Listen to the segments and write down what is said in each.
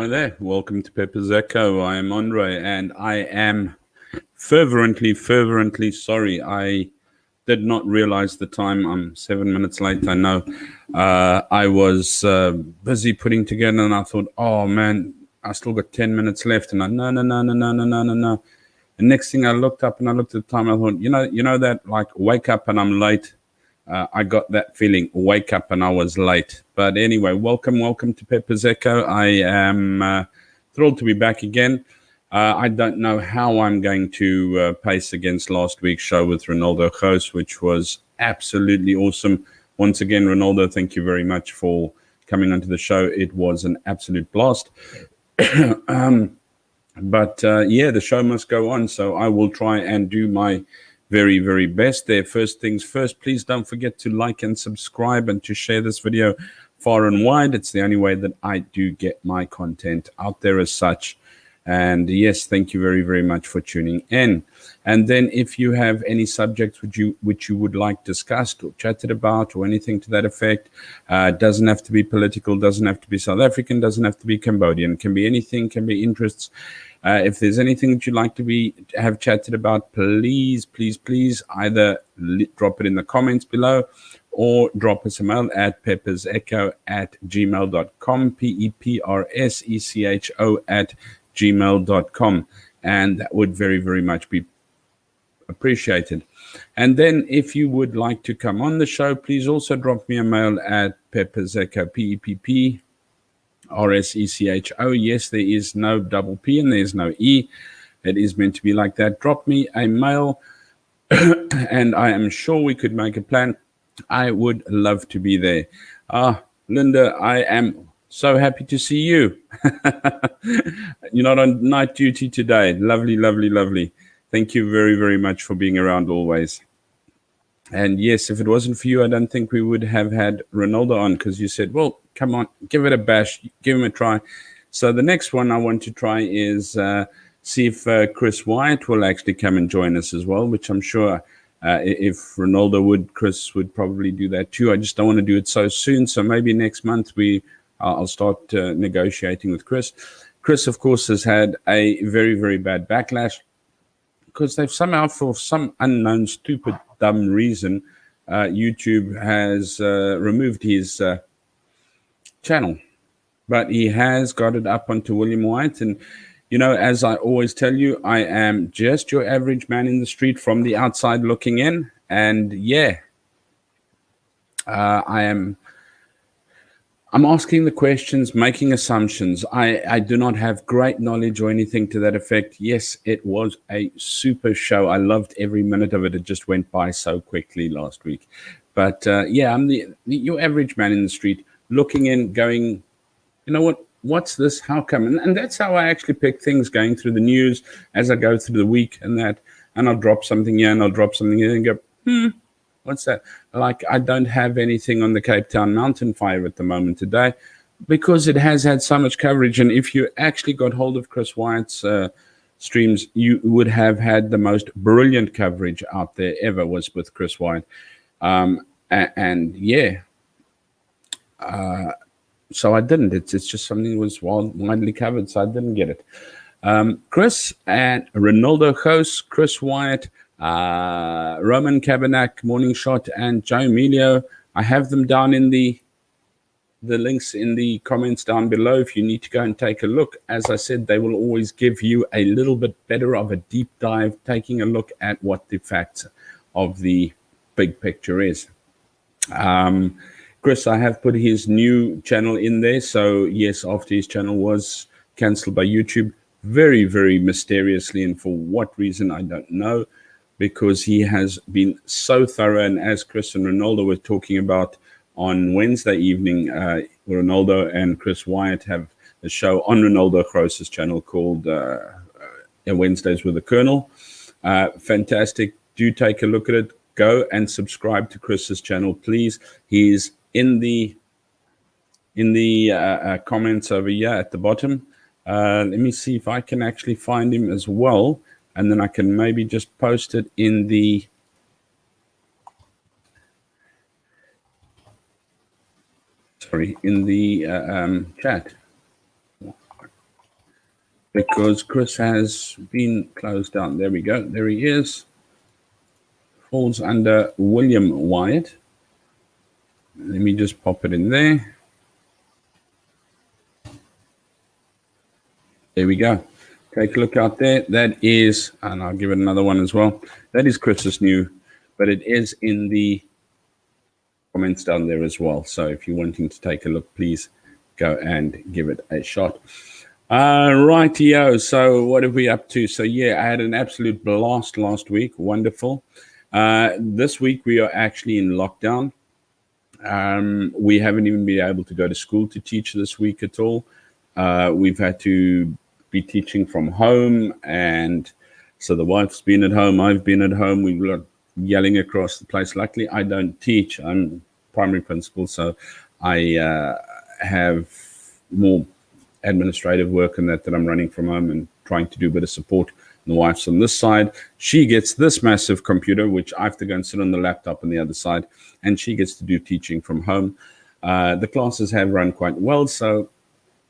Hi there. Welcome to Pepper's Echo. I am Andre, and I am fervently sorry. I did not realize the time. I'm 7 minutes late. I know. I was busy putting together, and I thought, oh man, I still got 10 minutes left. And I no. The next thing I looked up and I looked at the time. I thought, you know that like wake up and I'm late. I got that feeling, wake up and I was late. But anyway, welcome to Pepper's Echo. I am thrilled to be back again. I don't know how I'm going to pace against last week's show with Ronaldo Gous, which was absolutely awesome. Once again, Ronaldo, thank you very much for coming onto the show. It was an absolute blast. But the show must go on, so I will try and do my very best there. First things first, please don't forget to like and subscribe and to share this video far and wide. It's the only way that I do get my content out there as such. And yes, thank you very much for tuning in. And then if you have any subjects which you would like discussed or chatted about or anything to that effect, doesn't have to be political, doesn't have to be South African, doesn't have to be Cambodian, can be anything, can be interests. If there's anything that you'd like to have chatted about, please either drop it in the comments below or drop us a mail at peppersecho@gmail.com, peppersecho@gmail.com, and that would very much be appreciated. And then if you would like to come on the show, please also drop me a mail at peppersecho, PEPPRSECHO. Yes, there is no double P and there's no E. It is meant to be like that. Drop me a mail and I am sure we could make a plan. I would love to be there. Linda, I am so happy to see you. You're not on night duty today. Lovely. Thank you very much for being around always. And yes, if it wasn't for you, I don't think we would have had Ronaldo on, because you said, well, come on, give it a bash, give him a try. So the next one I want to try is see if Chris Wyatt will actually come and join us as well, which I'm sure if Ronaldo would, Chris would probably do that too. I just don't want to do it so soon. So maybe next month I'll start negotiating with Chris. Chris, of course, has had a very bad backlash because they've somehow, for some unknown, stupid, dumb reason, YouTube has removed his channel. But he has got it up onto William Wyatt. And, you know, as I always tell you, I am just your average man in the street from the outside looking in. And, I'm asking the questions, making assumptions. I do not have great knowledge or anything to that effect. Yes, it was a super show. I loved every minute of it. It just went by so quickly last week. But I'm your average man in the street looking in, going, you know what? What's this? How come? And that's how I actually pick things, going through the news as I go through the week and that. And I'll drop something here and I'll drop something here and go, what's that? Like, I don't have anything on the Cape Town mountain fire at the moment today because it has had so much coverage. And if you actually got hold of Chris Wyatt's streams, you would have had the most brilliant coverage out there ever was with Chris Wyatt. So I didn't. It's just something that was widely covered, so I didn't get it. Chris and Ronaldo Gous, Chris Wyatt, Roman Cabernac, Morning Shot, and Joe Emilio. I have them down in the links in the comments down below if you need to go and take a look. As I said, they will always give you a little bit better of a deep dive, taking a look at what the facts of the big picture is. Chris, I have put his new channel in there. So yes, after his channel was cancelled by YouTube, very mysteriously, and for what reason, I don't know, because he has been so thorough. And as Chris and Ronaldo were talking about on Wednesday evening, Ronaldo and Chris Wyatt have a show on Ronaldo Grous's channel called Wednesdays with the Colonel. Fantastic. Do take a look at it. Go and subscribe to Chris's channel, please. He's in the comments over here at the bottom. Let me see if I can actually find him as well, and then I can maybe just post it in the chat. because Chris has been closed down. There we go. There he is. Falls under William Wyatt. Let me just pop it in there. There we go. Take a look out there. That is, and I'll give it another one as well. That is Chris's new, but it is in the comments down there as well. So if you're wanting to take a look, please go and give it a shot. Rightio. So what are we up to? So yeah, I had an absolute blast last week. Wonderful. This week we are actually in lockdown. We haven't even been able to go to school to teach this week at all. We've had to be teaching from home, and so the wife's been at home, I've been at home, we've got yelling across the place. Luckily, I don't teach. I'm primary principal, so I have more administrative work and that I'm running from home and trying to do a bit of support. And the wife's on this side. She gets this massive computer, which I have to go and sit on the laptop on the other side, and she gets to do teaching from home. The classes have run quite well, so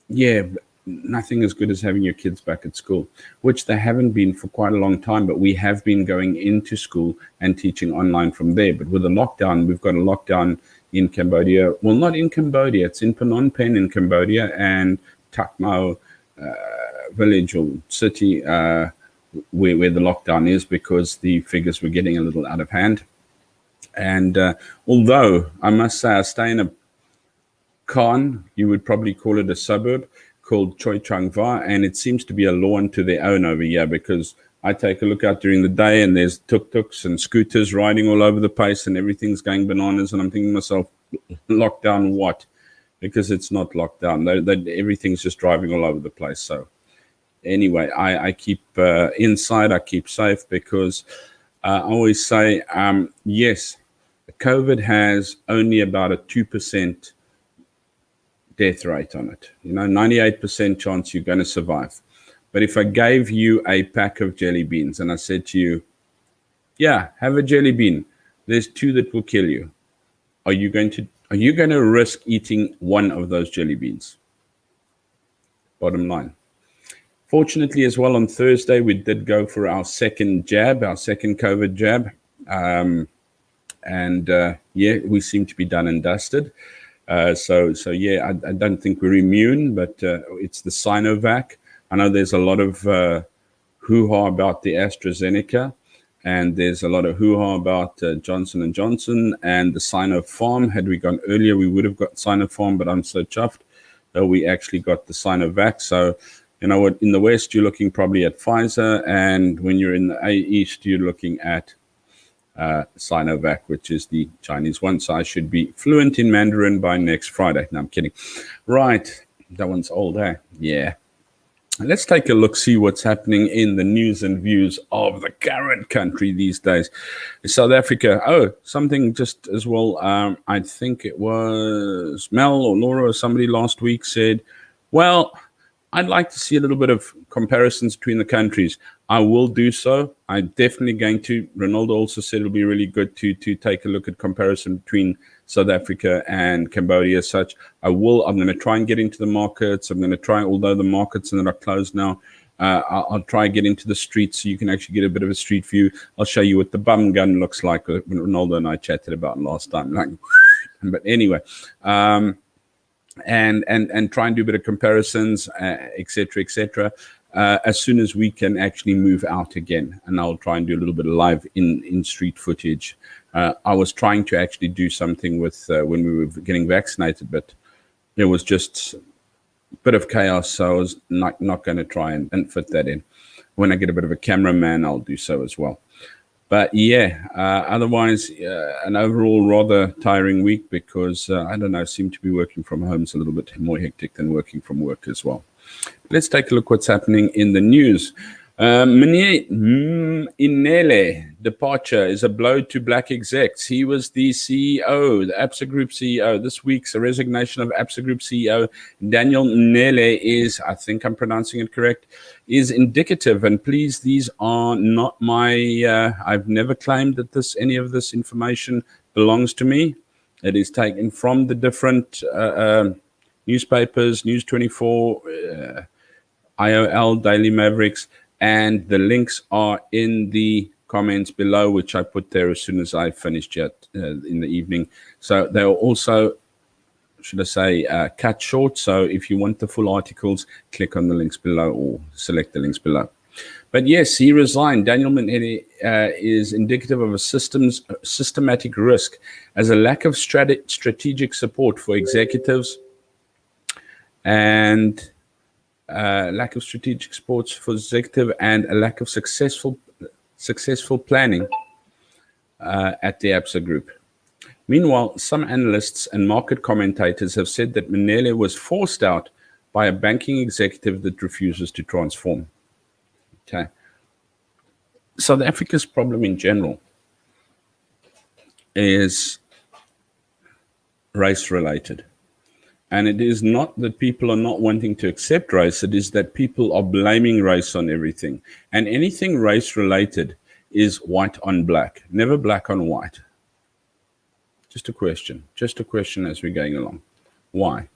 yeah, nothing as good as having your kids back at school, which they haven't been for quite a long time, but we have been going into school and teaching online from there. But with the lockdown, we've got a lockdown in Cambodia. Well, not in Cambodia, it's in Phnom Penh in Cambodia and Tak Mau village or city where the lockdown is, because the figures were getting a little out of hand. And although I must say I stay in a Khan, you would probably call it a suburb, called Choi Chang Va, and it seems to be a law unto their own over here, because I take a look out during the day and there's tuk-tuks and scooters riding all over the place and everything's going bananas, and I'm thinking to myself, lockdown what? Because it's not lockdown. Everything's just driving all over the place. So anyway, I keep inside, I keep safe, because I always say, yes, COVID has only about a 2% death rate on it. 98% chance you're going to survive. But if I gave you a pack of jelly beans and I said to you, yeah, have a jelly bean, there's 2 that will kill you. Are you going to risk eating one of those jelly beans? Bottom line. Fortunately as well, on Thursday, we did go for our second COVID jab. Yeah, we seem to be done and dusted. So yeah, I don't think we're immune, but it's the Sinovac. I know there's a lot of hoo-ha about the AstraZeneca, and there's a lot of hoo-ha about Johnson & Johnson and the Sinopharm. Had we gone earlier, we would have got Sinopharm, but I'm so chuffed that we actually got the Sinovac. So, you know what, in the West, you're looking probably at Pfizer, and when you're in the East, you're looking at Sinovac, which is the Chinese one. So I should be fluent in Mandarin by next Friday. No, I'm kidding. Right. That one's old, eh? Yeah. Let's take a look, see what's happening in the news and views of the current country these days. South Africa. Oh, something just as well. I think it was Mel or Laura or somebody last week said, well, I'd like to see a little bit of comparisons between the countries. I will do so. I'm definitely going to. Ronaldo also said it'll be really good to take a look at comparison between South Africa and Cambodia as such. I'm going to try and get into the markets. I'm going to try, although the markets that are closed now, I'll try and get into the streets so you can actually get a bit of a street view. I'll show you what the bum gun looks like, when Ronaldo and I chatted about last time. But anyway, and try and do a bit of comparisons, etc. As soon as we can actually move out again, and I'll try and do a little bit of live in street footage. I was trying to actually do something with when we were getting vaccinated, but there was just a bit of chaos, so I was not going to try and fit that in. When I get a bit of a cameraman, I'll do so as well. But yeah, otherwise, an overall rather tiring week, because, I don't know, seem to be working from home is a little bit more hectic than working from work as well. Let's take a look what's happening in the news. Meneer Inele departure is a blow to black execs. He was the CEO, the Absa Group CEO. This week's resignation of Absa Group CEO Daniel Inele is, I think I'm pronouncing it correct, is indicative. And please, these are not my, I've never claimed that any of this information belongs to me. It is taken from the different newspapers, News 24, IOL, Daily Mavericks, and the links are in the comments below, which I put there as soon as I finished yet in the evening. So they are also, should I say, cut short. So if you want the full articles, click on the links below or select the links below. But yes, he resigned. Daniel Mminele is indicative of a systematic risk as a lack of strategic support for executives and lack of strategic support for executive and a lack of successful planning at the Absa Group. Meanwhile, some analysts and market commentators have said that Mminele was forced out by a banking executive that refuses to transform. Okay. South Africa's problem in general is race-related. And it is not that people are not wanting to accept race, it is that people are blaming race on everything. And anything race-related is white on black, never black on white. Just a question as we're going along. Why?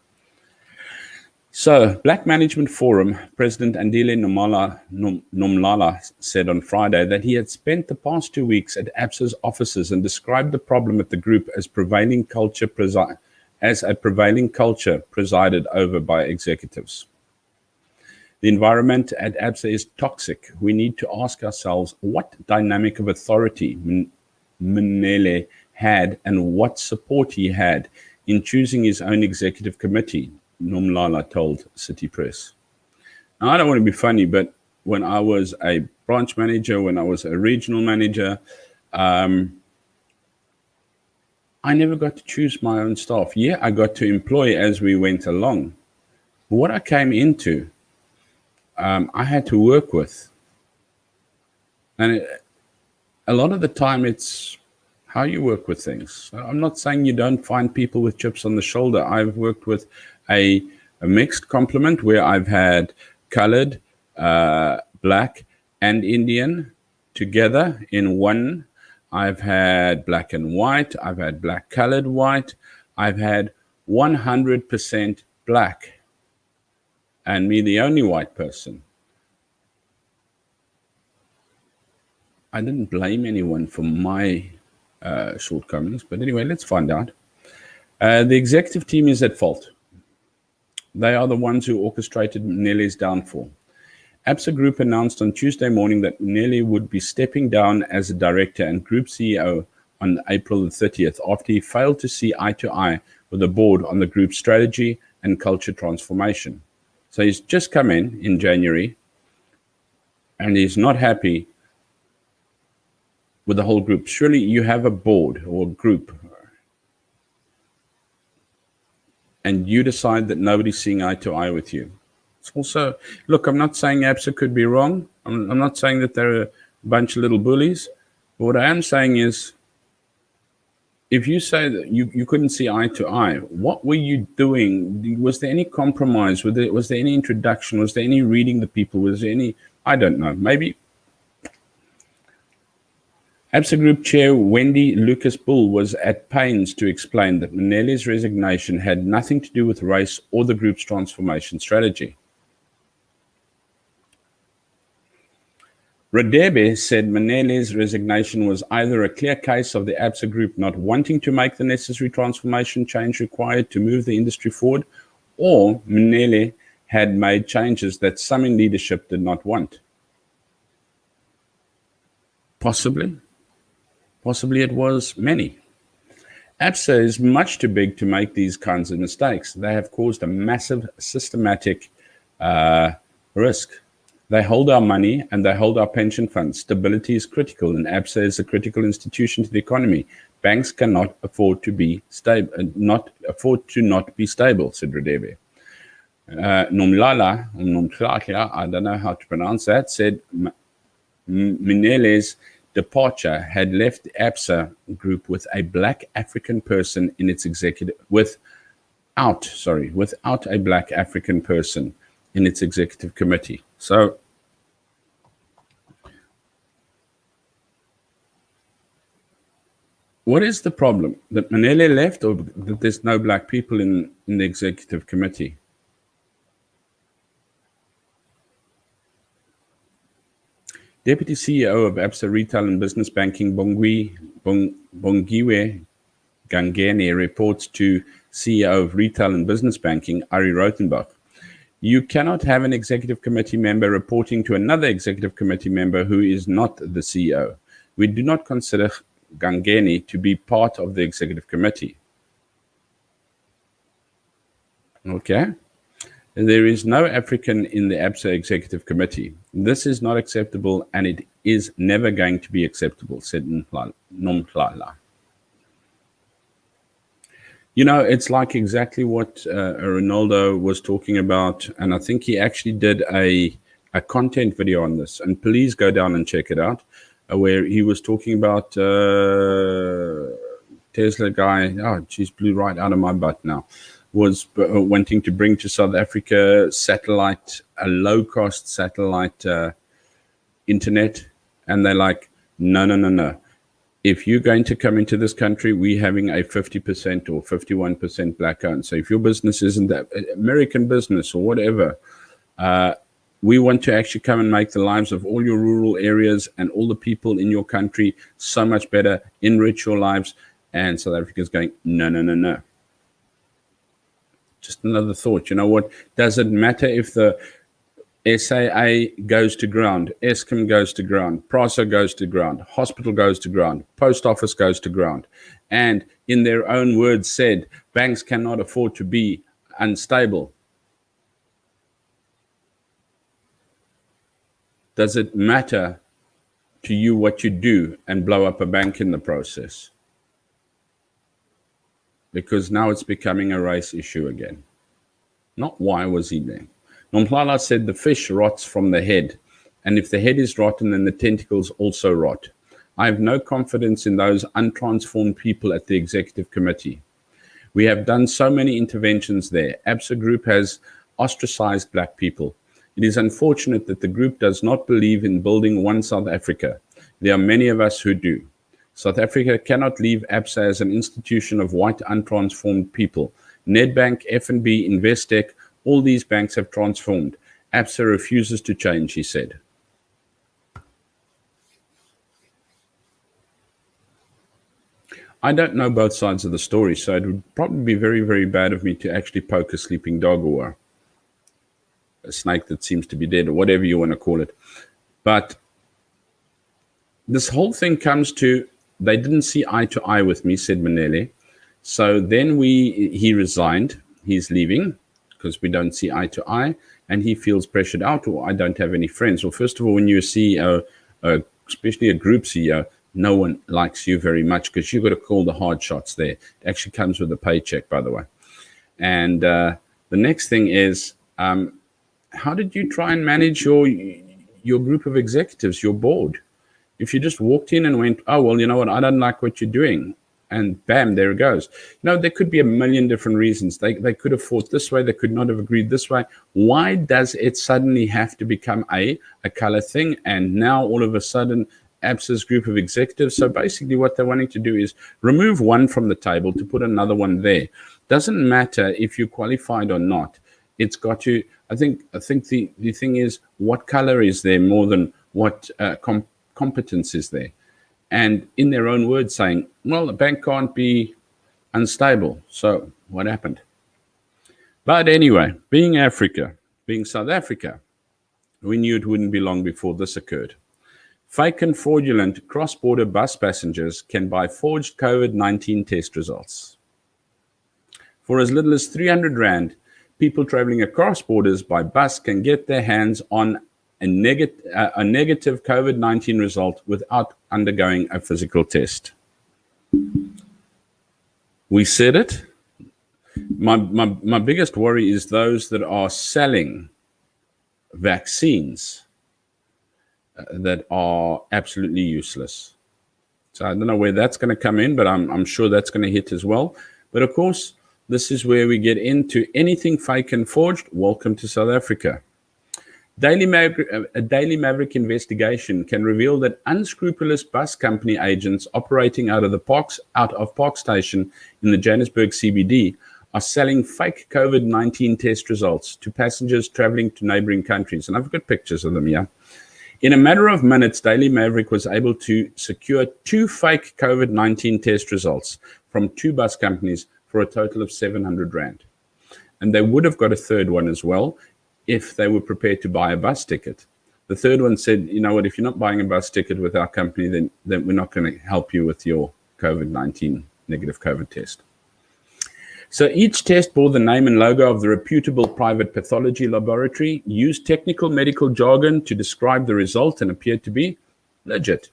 So, Black Management Forum President Andile Nomlala said on Friday that he had spent the past 2 weeks at Absa's offices and described the problem at the group as a prevailing culture presided over by executives. The environment at Absa is toxic. We need to ask ourselves what dynamic of authority Mminele had and what support he had in choosing his own executive committee, Nomlala told City Press. Now, I don't want to be funny, but when I was a branch manager, when I was a regional manager, I never got to choose my own staff. Yeah, I got to employ as we went along. But what I came into, I had to work with. And a lot of the time, it's how you work with things. I'm not saying you don't find people with chips on the shoulder. I've worked with a mixed complement where I've had colored, black, and Indian together in one. I've had black and white. I've had black colored white. I've had 100% black and me the only white person. I didn't blame anyone for my shortcomings, but anyway, let's find out. The executive team is at fault. They are the ones who orchestrated Mminele's downfall. Absa Group announced on Tuesday morning that Mminele would be stepping down as a director and group CEO on April the 30th after he failed to see eye to eye with the board on the group's strategy and culture transformation. So he's just come in January, and he's not happy with the whole group. Surely you have a board or a group and you decide that nobody's seeing eye to eye with you. It's also, look, I'm not saying Absa could be wrong. I'm not saying that they're a bunch of little bullies. But what I am saying is, if you say that you couldn't see eye to eye, what were you doing? Was there any compromise? Was there any introduction? Was there any reading the people? Was there any, I don't know, maybe. Absa Group Chair Wendy Lucas-Bull was at pains to explain that Mminele's resignation had nothing to do with race or the group's transformation strategy. Radebe said Mminele's resignation was either a clear case of the Absa Group not wanting to make the necessary transformation change required to move the industry forward, or Mminele had made changes that some in leadership did not want. Possibly it was many. Absa is much too big to make these kinds of mistakes. They have caused a massive systematic risk. They hold our money and they hold our pension funds. Stability is critical, and Absa is a critical institution to the economy. Banks cannot afford to be stable, not be stable, said Radebe. Nomlala, I don't know how to pronounce that, said Mminele's departure had left the Absa Group with a black African person in its executive, without a black African person in its executive committee. So what is the problem? That Mminele left, or that there's no black people in the executive committee? Deputy CEO of Absa Retail and Business Banking, Bongiwe Gangeni, reports to CEO of Retail and Business Banking, Ari Rothenbach. You cannot have an executive committee member reporting to another executive committee member who is not the CEO. We do not consider Gangeni to be part of the executive committee. Okay. There is no African in the Absa executive committee. This is not acceptable, and it is never going to be acceptable, said Nomhlala. You know, it's like exactly what Ronaldo was talking about, and I think he actually did a content video on this, and please go down and check it out, where he was talking about Tesla guy, geez, blew right out of my butt now, was wanting to bring to South Africa a low-cost satellite internet, and they're like, no. If you're going to come into this country, we're having a 50% or 51% black owned. So if your business isn't that American business or whatever, we want to actually come and make the lives of all your rural areas and all the people in your country so much better, enrich your lives. And South Africa's going, no. Just another thought. You know what? Does it matter if the SAA goes to ground, Eskom goes to ground, PRASA goes to ground, hospital goes to ground, post office goes to ground, and in their own words said, banks cannot afford to be unstable? Does it matter to you what you do and blow up a bank in the process? Because now it's becoming a race issue again. Not why was he there. Nomhlala said the fish rots from the head, and if the head is rotten, then the tentacles also rot. I have no confidence in those untransformed people at the executive committee. We have done so many interventions there. Absa Group has ostracized black people. It is unfortunate that the group does not believe in building one South Africa. There are many of us who do. South Africa cannot leave Absa as an institution of white untransformed people. Nedbank, FNB, Investec, all these banks have transformed. Absa refuses to change, he said. I don't know both sides of the story, so it would probably be very, very bad of me to actually poke a sleeping dog or a snake that seems to be dead or whatever you want to call it. But this whole thing comes to, they didn't see eye to eye with me, said Manele. So then he resigned. He's leaving because we don't see eye to eye, and he feels pressured out, or I don't have any friends. Well, first of all, when you're a CEO, especially a group CEO, no one likes you very much because you've got to call the hard shots there. It actually comes with a paycheck, by the way. And the next thing is, how did you try and manage your group of executives, your board? If you just walked in and went, oh, well, you know what, I don't like what you're doing, and bam, there it goes. You know, there could be a million different reasons. They could have fought this way. They could not have agreed this way. Why does it suddenly have to become a color thing? And now all of a sudden, Absa's group of executives. So basically what they're wanting to do is remove one from the table to put another one there. Doesn't matter if you're qualified or not. It's got to, I think the thing is, what color is there more than what competence is there? And in their own words saying, well, the bank can't be unstable. So what happened? But anyway, being Africa, being South Africa, we knew it wouldn't be long before this occurred. Fake and fraudulent cross-border bus passengers can buy forged COVID-19 test results. For as little as 300 Rand, people traveling across borders by bus can get their hands on a negative COVID-19 result without undergoing a physical test. We said it. My biggest worry is those that are selling vaccines that are absolutely useless. So I don't know where that's going to come in, but I'm sure that's going to hit as well. But of course, this is where we get into anything fake and forged. Welcome to South Africa. A Daily Maverick investigation can reveal that unscrupulous bus company agents operating out of Park Station in the Johannesburg CBD are selling fake COVID-19 test results to passengers traveling to neighboring countries. And I've got pictures of them here. In a matter of minutes, Daily Maverick was able to secure 2 fake COVID-19 test results from 2 bus companies for a total of 700 Rand. And they would have got a third one as well if they were prepared to buy a bus ticket. The third one said, you know what, if you're not buying a bus ticket with our company, then we're not going to help you with your COVID-19 negative COVID test. So each test bore the name and logo of the reputable private pathology laboratory, used technical medical jargon to describe the result, and appeared to be legit.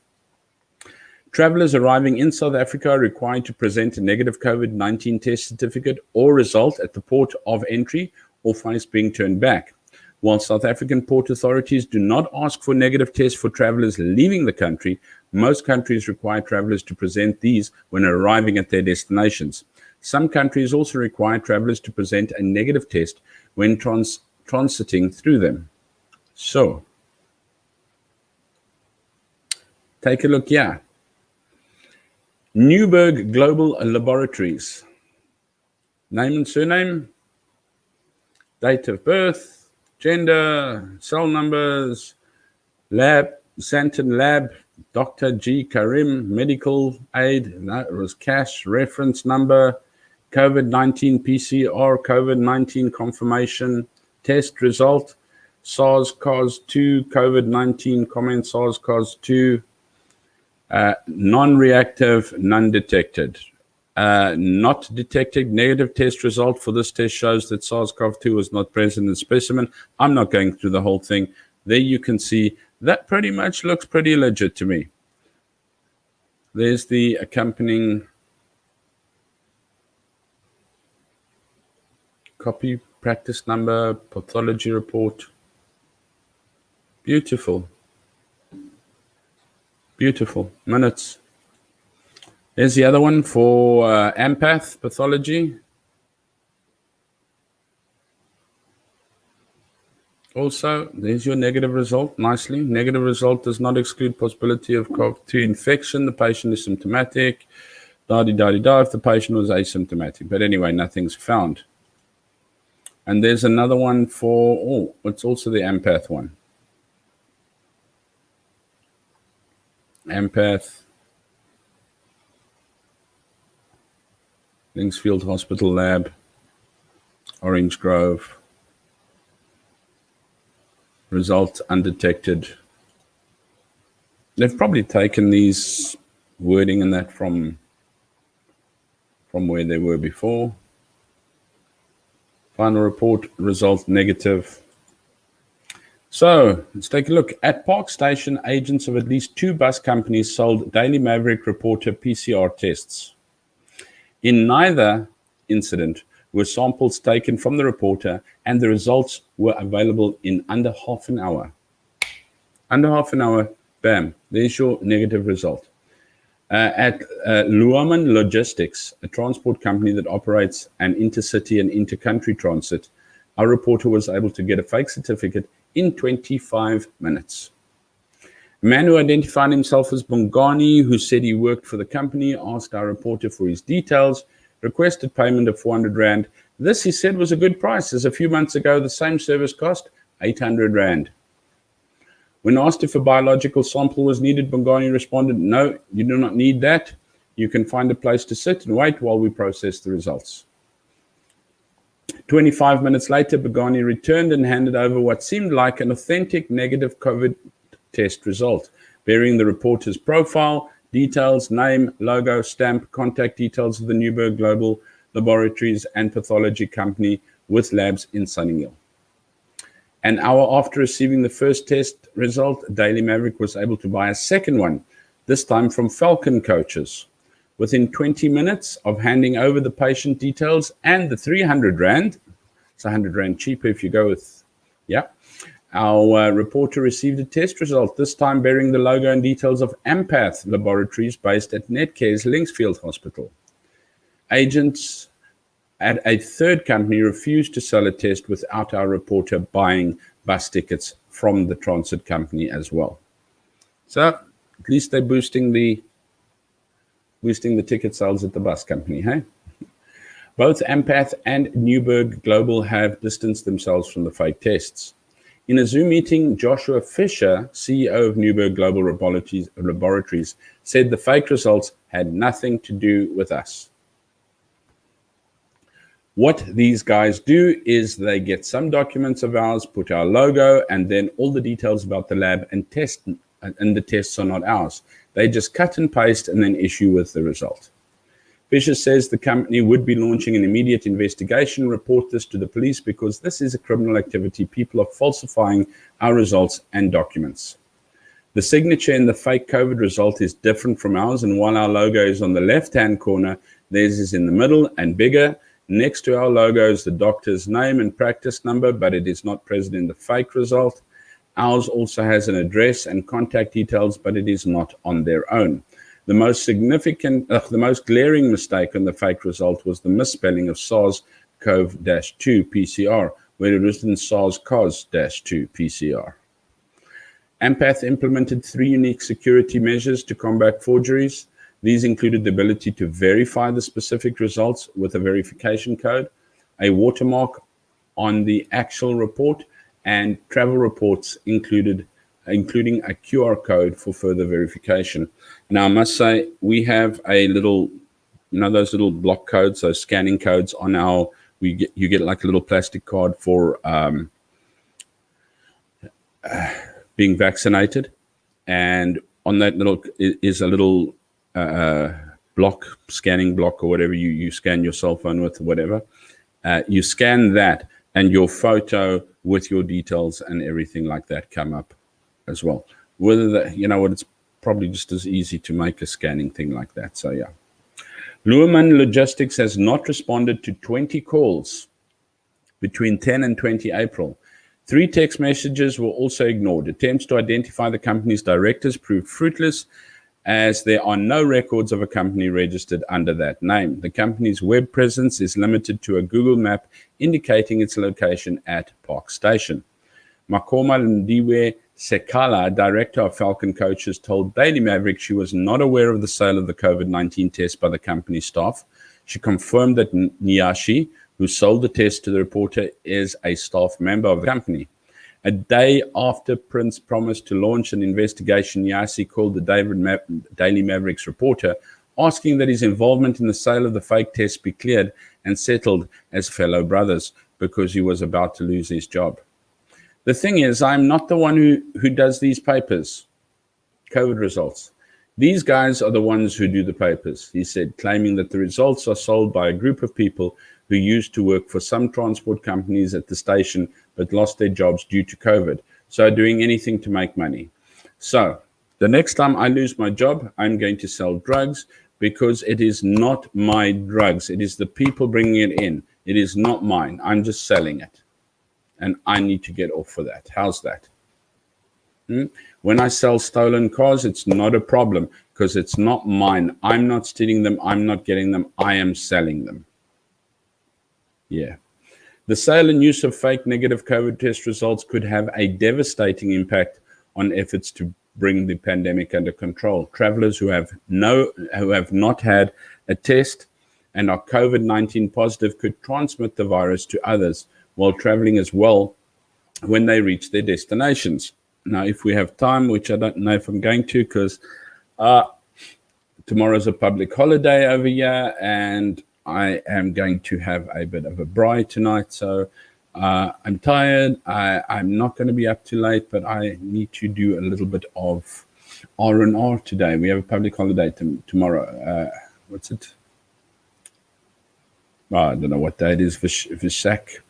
Travelers arriving in South Africa are required to present a negative COVID-19 test certificate or result at the port of entry or face being turned back. While South African port authorities do not ask for negative tests for travelers leaving the country, most countries require travelers to present these when arriving at their destinations. Some countries also require travelers to present a negative test when transiting through them. So, take a look here. Newberg Global Laboratories. Name and surname, date of birth, gender, cell numbers, lab, Santon Lab, Dr. G. Karim, medical aid, that was cash, reference number, COVID-19 PCR, COVID-19 confirmation, test result, SARS-CoV-2, COVID-19 comment, SARS-CoV-2, non-reactive, none detected. Not detected, negative test result for this test shows that SARS-CoV-2 was not present in the specimen. I'm not going through the whole thing. There you can see that pretty much looks pretty legit to me. There's the accompanying copy, practice number, pathology report. Beautiful. Beautiful. Minutes. There's the other one for Ampath pathology. Also, there's your negative result, nicely. Negative result does not exclude possibility of COVID-2 infection. The patient is symptomatic. Da-di-da-di-da if the patient was asymptomatic. But anyway, nothing's found. And there's another one for, it's also the Ampath one. Ampath. Linksfield Hospital Lab. Orange Grove. Result undetected. They've probably taken these wording and that from where they were before. Final report, result negative. So let's take a look. At Park Station, agents of at least 2 bus companies sold Daily Maverick reporter PCR tests. In neither incident were samples taken from the reporter, and the results were available in under half an hour. Under half an hour, bam, there's your negative result. At Luaman Logistics, a transport company that operates an intercity and intercountry transit, our reporter was able to get a fake certificate in 25 minutes. A man who identified himself as Bongani, who said he worked for the company, asked our reporter for his details, requested payment of 400 Rand. This, he said, was a good price, as a few months ago the same service cost 800 Rand. When asked if a biological sample was needed, Bongani responded, no, you do not need that. You can find a place to sit and wait while we process the results. 25 minutes later, Bongani returned and handed over what seemed like an authentic negative COVID test result, bearing the reporter's profile, details, name, logo, stamp, contact details of the Newberg Global Laboratories and Pathology Company with labs in Sunninghill. An hour after receiving the first test result, Daily Maverick was able to buy a second one, this time from Falcon Coaches. Within 20 minutes of handing over the patient details and the 300 Rand, it's 100 Rand cheaper if you go with, our reporter received a test result, this time bearing the logo and details of Ampath Laboratories based at Netcare's Linksfield Hospital. Agents at a third company refused to sell a test without our reporter buying bus tickets from the transit company as well. So at least they're boosting the ticket sales at the bus company, hey? Both Ampath and Newberg Global have distanced themselves from the fake tests. In a Zoom meeting, Joshua Fisher, CEO of Newberg Global Laboratories, said the fake results had nothing to do with us. What these guys do is they get some documents of ours, put our logo, and then all the details about the lab and test, and the tests are not ours. They just cut and paste and then issue with the result. Fisher says the company would be launching an immediate investigation, report this to the police because this is a criminal activity. People are falsifying our results and documents. The signature in the fake COVID result is different from ours, and while our logo is on the left-hand corner, theirs is in the middle and bigger. Next to our logo is the doctor's name and practice number, but it is not present in the fake result. Ours also has an address and contact details, but it is not on their own. The most glaring mistake on the fake result was the misspelling of SARS-CoV-2 PCR, where it was in SARS-CoV-2 PCR. Ampath implemented 3 unique security measures to combat forgeries. These included the ability to verify the specific results with a verification code, a watermark on the actual report, and travel reports including a QR code for further verification. Now, I must say, we have a little, those little block codes, those scanning codes on our, you get like a little plastic card for being vaccinated. And on that little is a little scanning block or whatever you scan your cell phone with or whatever. You scan that and your photo with your details and everything like that come up as well. Whether that, it's probably just as easy to make a scanning thing like that. So yeah. Luhrmann Logistics has not responded to 20 calls between 10 and 20 April. 3 text messages were also ignored. Attempts to identify the company's directors proved fruitless, as there are no records of a company registered under that name. The company's web presence is limited to a Google map indicating its location at Park Station. Makoma Ndiwe Sekala, director of Falcon Coaches, told Daily Maverick she was not aware of the sale of the COVID-19 test by the company staff. She confirmed that Nyashi, who sold the test to the reporter, is a staff member of the company. A day after Prince promised to launch an investigation, Nyashi called the Daily Mavericks reporter, asking that his involvement in the sale of the fake test be cleared and settled as fellow brothers, because he was about to lose his job. The thing is, I'm not the one who does these papers, COVID results. These guys are the ones who do the papers, he said, claiming that the results are sold by a group of people who used to work for some transport companies at the station but lost their jobs due to COVID, so doing anything to make money. So the next time I lose my job, I'm going to sell drugs, because it is not my drugs. It is the people bringing it in. It is not mine. I'm just selling it. And I need to get off for that. How's that? When I sell stolen cars, it's not a problem because it's not mine. I'm not stealing them. I'm not getting them. I am selling them. Yeah. The sale and use of fake negative COVID test results could have a devastating impact on efforts to bring the pandemic under control. Travelers who have not had a test and are COVID-19 positive could transmit the virus to others while traveling as well when they reach their destinations. Now, if we have time, which I don't know if I'm going to, because tomorrow's a public holiday over here, and I am going to have a bit of a braai tonight, so I'm tired. I'm not going to be up too late, but I need to do a little bit of R&R today. We have a public holiday tomorrow. What's it? I don't know what day it is. Vishak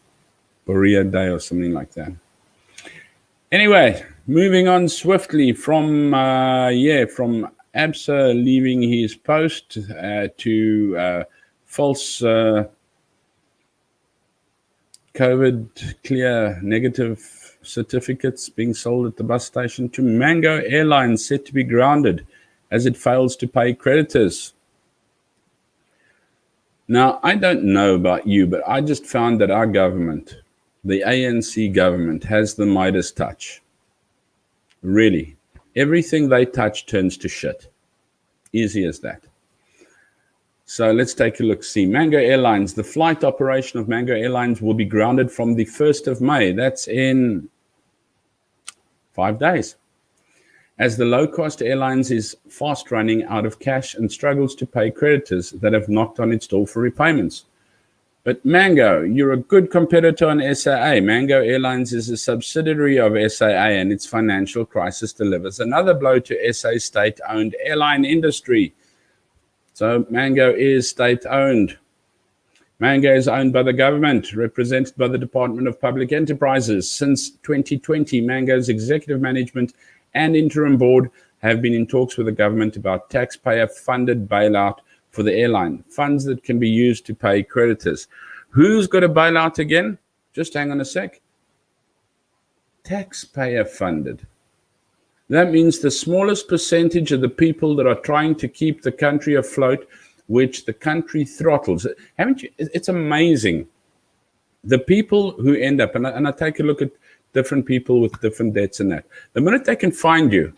Borea Day or something like that. Anyway, moving on swiftly from Absa leaving his post to false COVID clear negative certificates being sold at the bus station, to Mango Airlines set to be grounded as it fails to pay creditors. Now, I don't know about you, but I just found that our government, the ANC government, has the Midas touch. Really. Everything they touch turns to shit. Easy as that. So let's take a look. See, Mango Airlines, the flight operation of Mango Airlines will be grounded from the 1st of May. That's in 5 days. As the low-cost airlines is fast running out of cash and struggles to pay creditors that have knocked on its door for repayments. But Mango, you're a good competitor on SAA. Mango Airlines is a subsidiary of SAA, and its financial crisis delivers another blow to SA state-owned airline industry. So Mango is state-owned. Mango is owned by the government, represented by the Department of Public Enterprises. Since 2020, Mango's executive management and interim board have been in talks with the government about taxpayer-funded bailout for the airline, funds that can be used to pay creditors. Who's got a bailout again? Just hang on a sec. Taxpayer-funded. That means the smallest percentage of the people that are trying to keep the country afloat, which the country throttles. Haven't you? It's amazing. The people who end up, and I take a look at different people with different debts and that. The minute they can find you,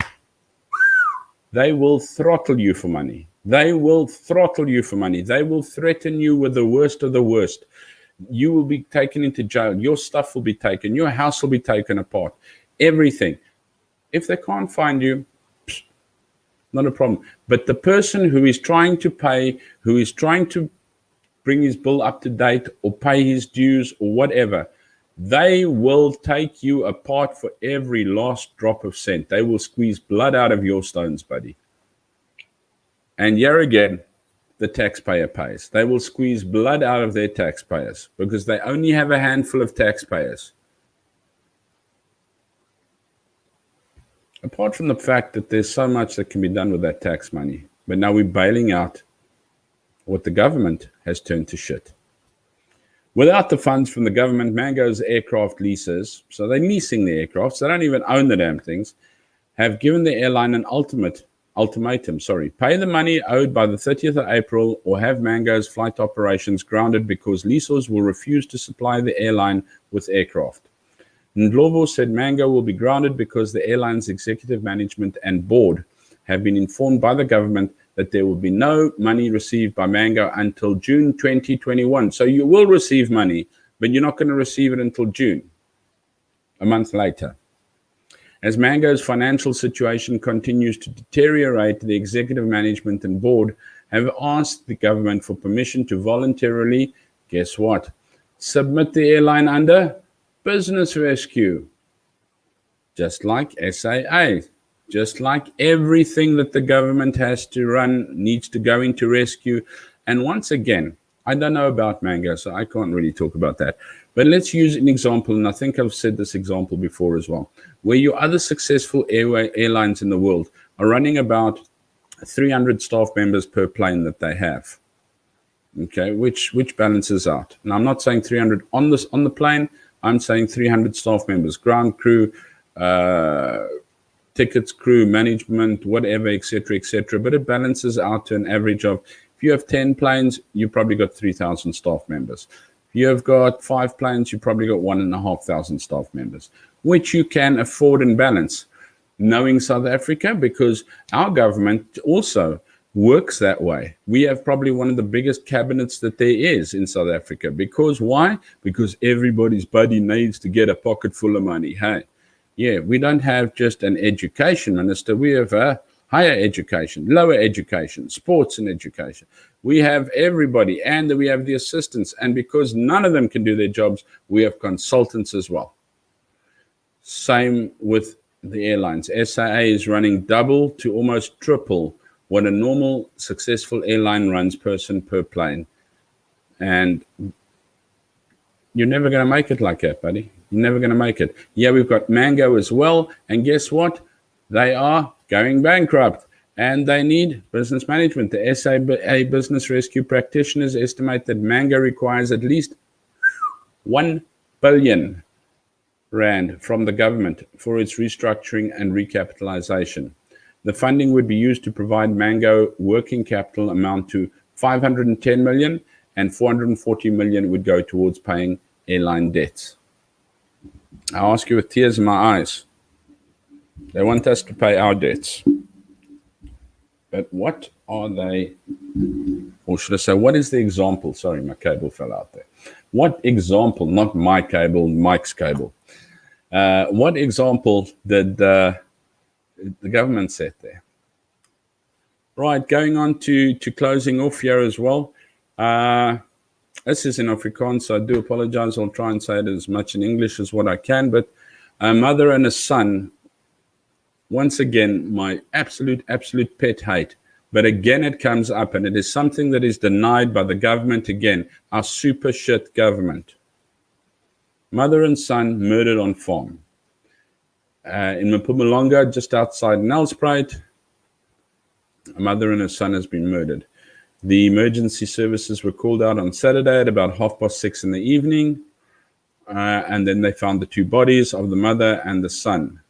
they will throttle you for money. They will throttle you for money. They will threaten you with the worst of the worst. You will be taken into jail. Your stuff will be taken. Your house will be taken apart. Everything. If they can't find you, not a problem. But the person who is trying to pay, who is trying to bring his bill up to date or pay his dues or whatever, they will take you apart for every last drop of cent. They will squeeze blood out of your stones, buddy. And here again, the taxpayer pays. They will squeeze blood out of their taxpayers because they only have a handful of taxpayers. Apart from the fact that there's so much that can be done with that tax money, but now we're bailing out what the government has turned to shit. Without the funds from the government, Mango's aircraft leases, so they're leasing the aircraft, so they don't even own the damn things, have given the airline an ultimatum, pay the money owed by the 30th of April or have Mango's flight operations grounded because lessors will refuse to supply the airline with aircraft. Ndlovu said Mango will be grounded because the airline's executive management and board have been informed by the government that there will be no money received by Mango until June 2021. So you will receive money, but you're not going to receive it until June, a month later. As Mango's financial situation continues to deteriorate, the executive management and board have asked the government for permission to voluntarily, guess what, submit the airline under business rescue, just like SAA. Just like everything that the government has to run needs to go into rescue. And once again, I don't know about Mango, so I can't really talk about that. But let's use an example, and I think I've said this example before as well, where your other successful airlines in the world are running about 300 staff members per plane that they have. Okay, which balances out. Now, I'm not saying 300 on the plane. I'm saying 300 staff members, ground crew, tickets, crew, management, whatever, etc. But it balances out to an average of, if you have 10 planes, you probably got 3,000 staff members. If you have got 5 planes, you probably got 1,500 staff members, which you can afford and balance. Knowing South Africa, because our government also works that way. We have probably one of the biggest cabinets that there is in South Africa. Because why? Because everybody's buddy needs to get a pocket full of money. Hey. Yeah, we don't have just an education minister. We have a higher education, lower education, sports and education. We have everybody, and we have the assistants. And because none of them can do their jobs, we have consultants as well. Same with the airlines. SAA is running double to almost triple what a normal successful airline runs person per plane. And you're never going to make it like that, buddy. You're never going to make it. Yeah, we've got Mango as well. And guess what? They are going bankrupt and they need business management. The SAA Business Rescue practitioners estimate that Mango requires at least 1 billion rand from the government for its restructuring and recapitalization. The funding would be used to provide Mango working capital amount to 510 million and 440 million would go towards paying airline debts. I ask you with tears in my eyes. They want us to pay our debts. But what are they, or should I say, what is the example? Sorry, my cable fell out there. What example, not my cable, Mike's cable. What example did the government set there? Right, going on to closing off here as well. This is in Afrikaans, so I do apologize. I'll try and say it as much in English as what I can. But a mother and a son, once again, my absolute pet hate. But again, it comes up, and it is something that is denied by the government again, our super shit government. Mother and son murdered on farm. In Mpumalanga, just outside Nelspruit, a mother and her son has been murdered. The emergency services were called out on Saturday at about 6:30 in the evening, and then they found the two bodies of the mother and the son.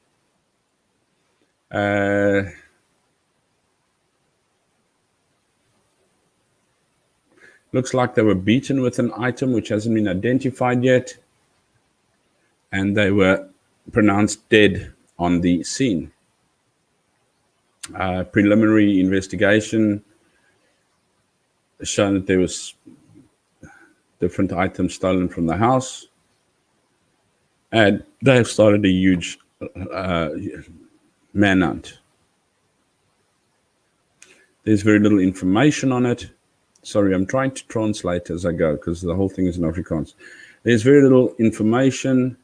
Looks like they were beaten with an item which hasn't been identified yet, and they were pronounced dead on the scene. Preliminary investigation shown that there was different items stolen from the house, and they have started a huge manhunt. There's very little information on it. Sorry, I'm trying to translate as I go because the whole thing is in Afrikaans. There's very little information.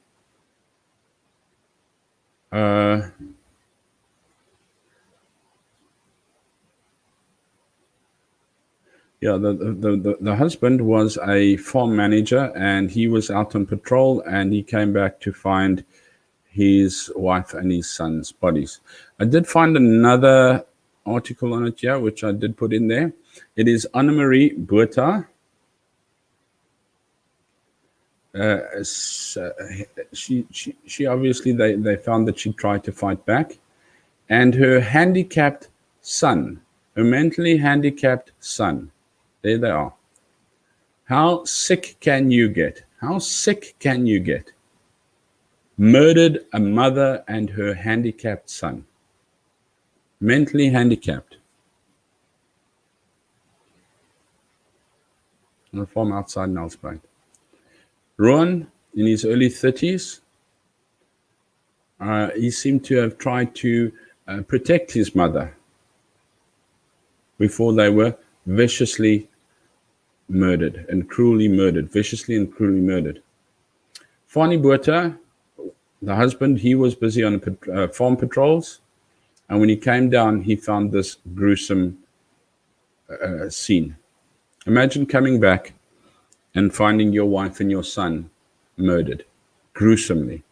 Yeah, the husband was a farm manager, and he was out on patrol, and he came back to find his wife and his son's bodies. I did find another article on it here, which I did put in there. It is Anne-Marie Botha. She obviously, they found that she tried to fight back, and her handicapped son, her mentally handicapped son, there they are. How sick can you get? How sick can you get? Murdered a mother and her handicapped son. Mentally handicapped. On a farm outside Nelspruit. Rowan, in his early 30s, he seemed to have tried to protect his mother before they were viciously murdered and cruelly murdered, viciously and cruelly murdered. Fani Botha, the husband, he was busy on farm patrols, and when he came down, he found this gruesome scene. Imagine coming back and finding your wife and your son murdered, gruesomely.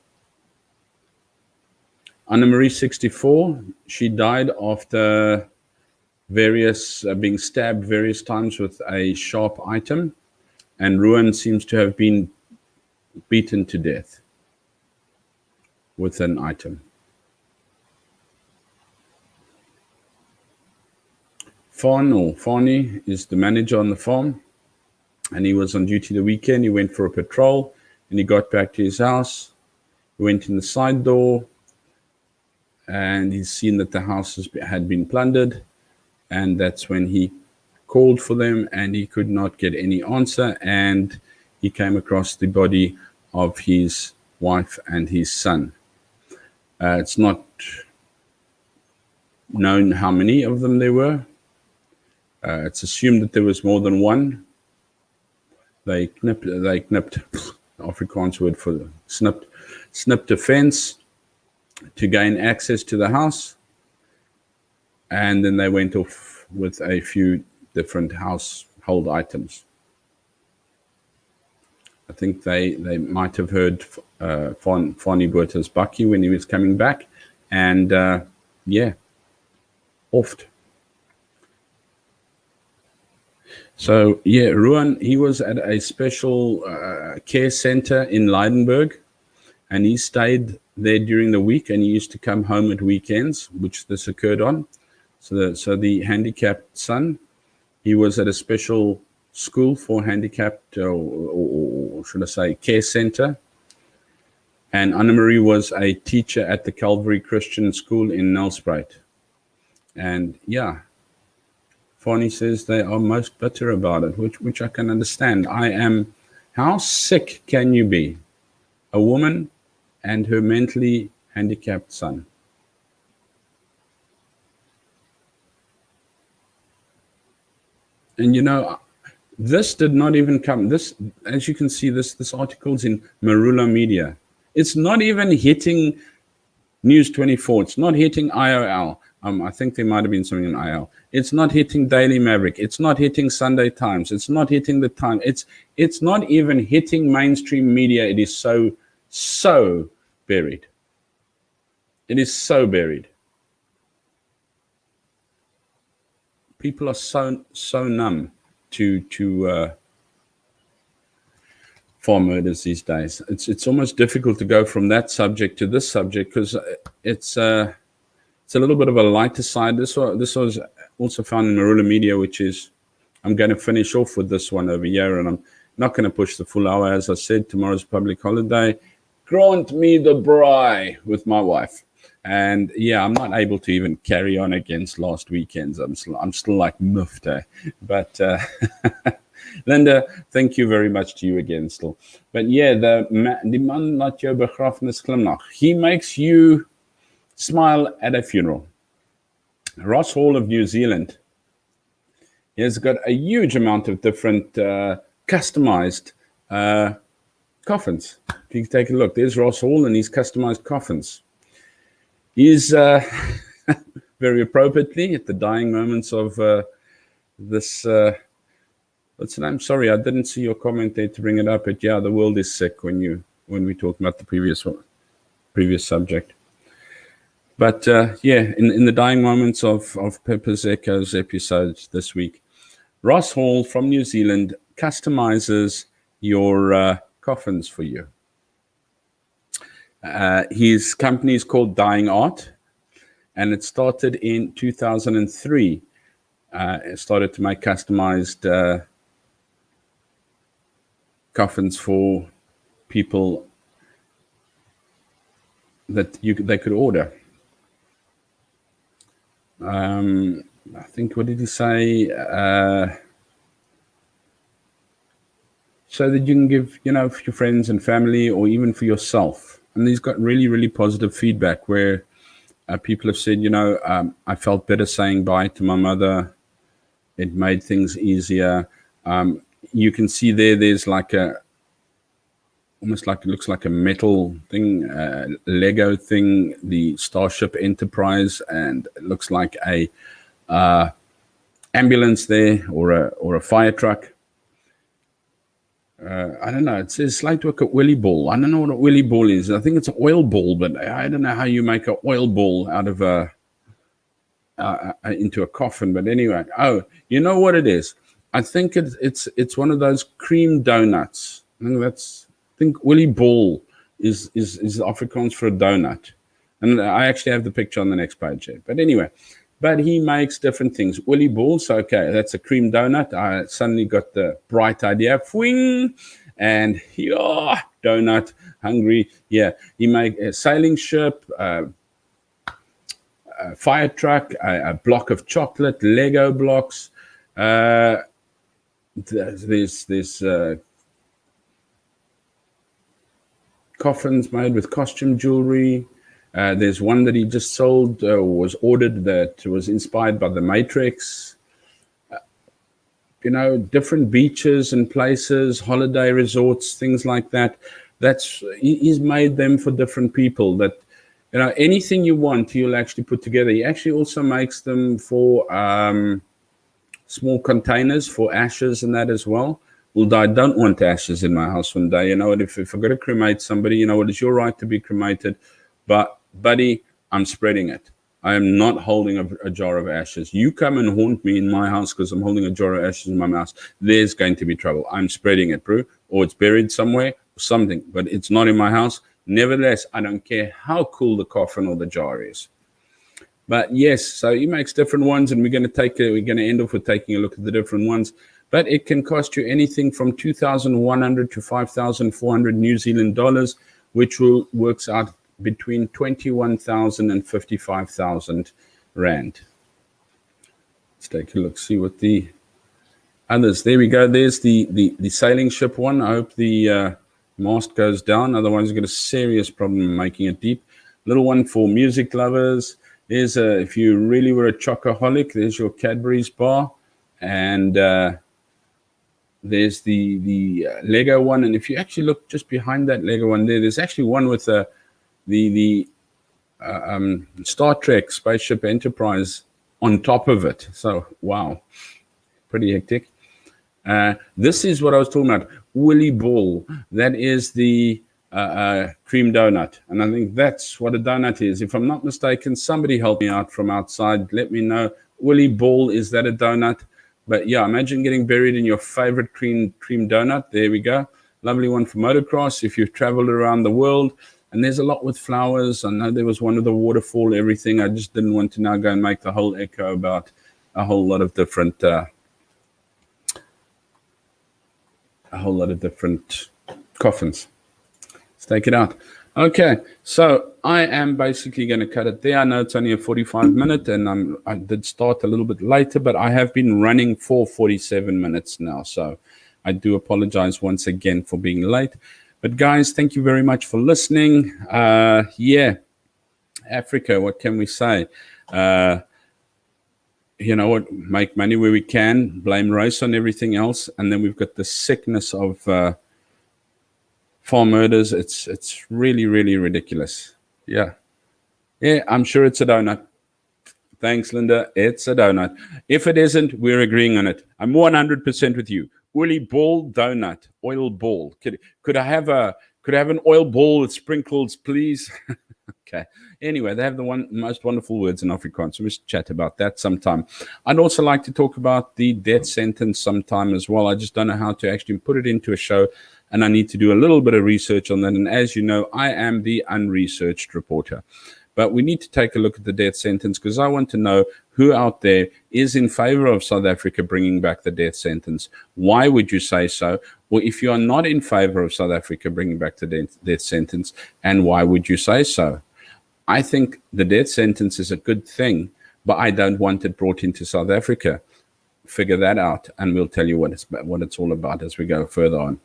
Anne-Marie, 64, she died after being stabbed various times with a sharp item, and Ruan seems to have been beaten to death with an item. Fani is the manager on the farm, and he was on duty the weekend. He went for a patrol, and he got back to his house. He went in the side door, and he's seen that the house had been plundered, and that's when he called for them, and he could not get any answer, and he came across the body of his wife and his son. It's not known how many of them there were. It's assumed that there was more than one. They knipped Afrikaans word for snipped a fence to gain access to the house, and then they went off with a few different household items. I think they might have heard Fani Botha's bakkie when he was coming back, and offed. So Ruan, he was at a special care center in Leidenburg, and he stayed there during the week, and he used to come home at weekends, which this occurred on. So the handicapped son, he was at a special school for handicapped, or should I say, care center. And Anne-Marie was a teacher at the Calvary Christian School in Nelspruit. And Fani says they are most bitter about it, which I can understand. How sick can you be? A woman and her mentally handicapped son. And this did not even come. This, as you can see, this article's in Marula Media. It's not even hitting News 24. It's not hitting IOL. I think there might have been something in IOL. It's not hitting Daily Maverick. It's not hitting Sunday Times. It's not hitting the Times. It's not even hitting mainstream media. It is so buried. It is so buried. People are so numb to farm murders these days. It's almost difficult to go from that subject to this subject because it's a little bit of a lighter side. This was also found in Marula Media, which is, I'm going to finish off with this one over here, and I'm not going to push the full hour. As I said, tomorrow's public holiday. Grant me the braai with my wife. And yeah, I'm not able to even carry on against last weekend's. I'm still like miffed. But Linda, thank you very much to you again still. But yeah, die man laat jou begrafnis glimlag. He makes you smile at a funeral. Ross Hall of New Zealand, he has got a huge amount of different customized coffins. If you take a look, there's Ross Hall and his customized coffins. He's very appropriately at the dying moments of this. What's the name? Sorry, I didn't see your comment there to bring it up. But yeah, the world is sick when we talk about the previous subject. But yeah, in the dying moments of Pepper's Echoes episode this week, Ross Hall from New Zealand customizes your coffins for you. His company is called Dying Art, and it started in 2003. It started to make customized coffins for people that they could order. I think, what did he say? So that you can give, for your friends and family, or even for yourself. And he's got really, really positive feedback where people have said, I felt better saying bye to my mother. It made things easier. You can see there's like almost like, it looks like a metal thing, Lego thing, the Starship Enterprise, and it looks like a ambulance there, or a fire truck. I don't know. It says slight work at Willy Ball. I don't know what a Willy Ball is. I think it's an oil ball, but I don't know how you make an oil ball out of into a coffin. But anyway, you know what it is? I think it's one of those cream donuts. I think Willy Ball is Afrikaans for a donut, and I actually have the picture on the next page here. But anyway. But he makes different things. Willy Balls, okay, that's a cream donut. I suddenly got the bright idea. Fwing! And donut, hungry. Yeah, he made a sailing ship, a fire truck, a block of chocolate, Lego blocks. There's coffins made with costume jewelry. There's one that he just sold, was ordered, that was inspired by the Matrix. Different beaches and places, holiday resorts, things like that. He's made them for different people. That anything you want, he'll actually put together. He actually also makes them for small containers for ashes and that as well. Although I don't want ashes in my house one day. If I've got to cremate somebody, it's your right to be cremated. But, buddy, I'm spreading it. I am not holding a jar of ashes. You come and haunt me in my house because I'm holding a jar of ashes in my house. There's going to be trouble. I'm spreading it, bro. Or it's buried somewhere or something. But it's not in my house. Nevertheless, I don't care how cool the coffin or the jar is. But yes, so he makes different ones, and we're going to end off with taking a look at the different ones. But it can cost you anything from 2,100 to 5,400 New Zealand dollars, which works out between 21,000 and 55,000 rand. Let's take a look, see what the others. There we go. There's the sailing ship one. I hope the Mast goes down, otherwise you've got a serious problem making it deep. Little one for music lovers. There's if you really were a chocoholic, there's your Cadbury's bar. And there's the Lego one. And if you actually look just behind that Lego one there's actually one with the Star Trek Spaceship Enterprise on top of it. So, wow, pretty hectic. This is what I was talking about. Willy Ball. That is the cream donut. And I think that's what a donut is. If I'm not mistaken, somebody help me out from outside. Let me know. Willy Ball, is that a donut? But yeah, imagine getting buried in your favorite cream donut. There we go. Lovely one for motocross if you've traveled around the world. And there's a lot with flowers. I know there was one with the waterfall, everything. I just didn't want to now go and make the whole echo about a whole lot of different coffins. Let's take it out. Okay, so I am basically going to cut it there. I know it's only a 45-minute, and I did start a little bit later, but I have been running for 47 minutes now. So I do apologize once again for being late. But guys, thank you very much for listening. Yeah, Africa, what can we say? You know what? Make money where we can, blame race on everything else. And then we've got the sickness of farm murders. It's really, really ridiculous. Yeah, I'm sure it's a donut. Thanks, Linda. It's a donut. If it isn't, we're agreeing on it. I'm 100% with you. Willy Ball donut, oil ball. Could I have an oil ball with sprinkles, please? Okay. Anyway, they have the most wonderful words in Afrikaans. So we'll chat about that sometime. I'd also like to talk about the death sentence sometime as well. I just don't know how to actually put it into a show, and I need to do a little bit of research on that. And as you know, I am the unresearched reporter. But we need to take a look at the death sentence because I want to know who out there is in favor of South Africa bringing back the death sentence. Why would you say so? Well, if you are not in favor of South Africa bringing back the death sentence, and why would you say so? I think the death sentence is a good thing, but I don't want it brought into South Africa. Figure that out, and we'll tell you what it's all about as we go further on.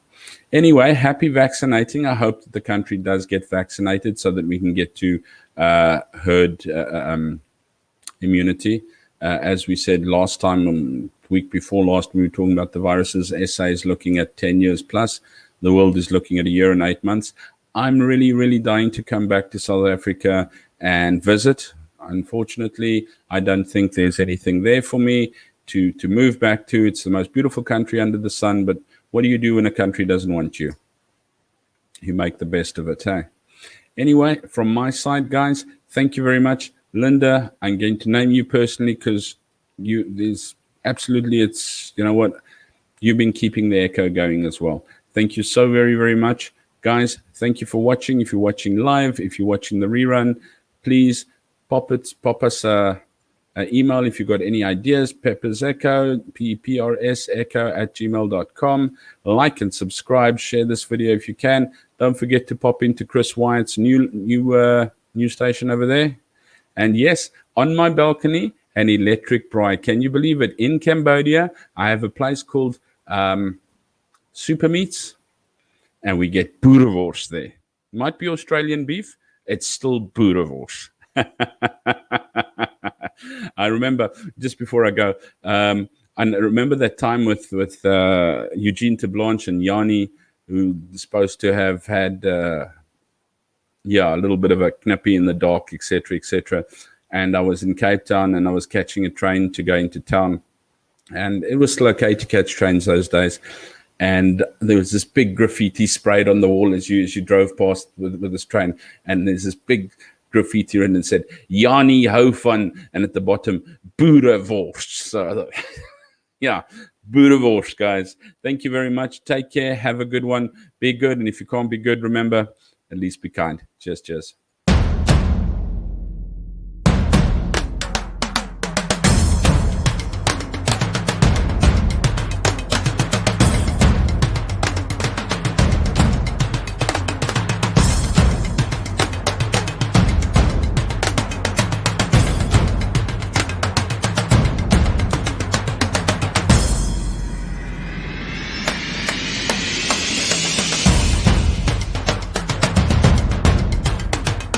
Anyway, happy vaccinating. I hope that the country does get vaccinated so that we can get to herd immunity. As we said last time, week before last, we were talking about the viruses. SA is looking at 10 years plus. The world is looking at 1 year and 8 months. I'm really, really dying to come back to South Africa and visit. Unfortunately, I don't think there's anything there for me to move back to. It's the most beautiful country under the sun, but what do you do when a country doesn't want you? You make the best of it, hey? Anyway, from my side, guys, thank you very much. Linda, I'm going to name you personally because it's, you know what, you've been keeping the echo going as well. Thank you so very, very much. Guys, thank you for watching. If you're watching live, if you're watching the rerun, please pop us a email if you've got any ideas. Peppers Echo, PPRSecho@gmail.com. Like and subscribe. Share this video if you can. Don't forget to pop into Chris Wyatt's new station over there. And yes, on my balcony, an electric braai. Can you believe it? In Cambodia, I have a place called Super Meats, and we get boerewors there. Might be Australian beef. It's still boerewors. I remember, just before I go, I remember that time with Eugene Tablanche and Yanni, who was supposed to have had a little bit of a knippy in the dark, etc., etc. And I was in Cape Town, and I was catching a train to go into town. And it was still okay to catch trains those days. And there was this big graffiti sprayed on the wall as you drove past with this train. And there's this big graffiti written and said, Yanni hou van, and at the bottom, boerewors. So, yeah, boerewors, guys. Thank you very much. Take care. Have a good one. Be good. And if you can't be good, remember, at least be kind. Cheers, cheers.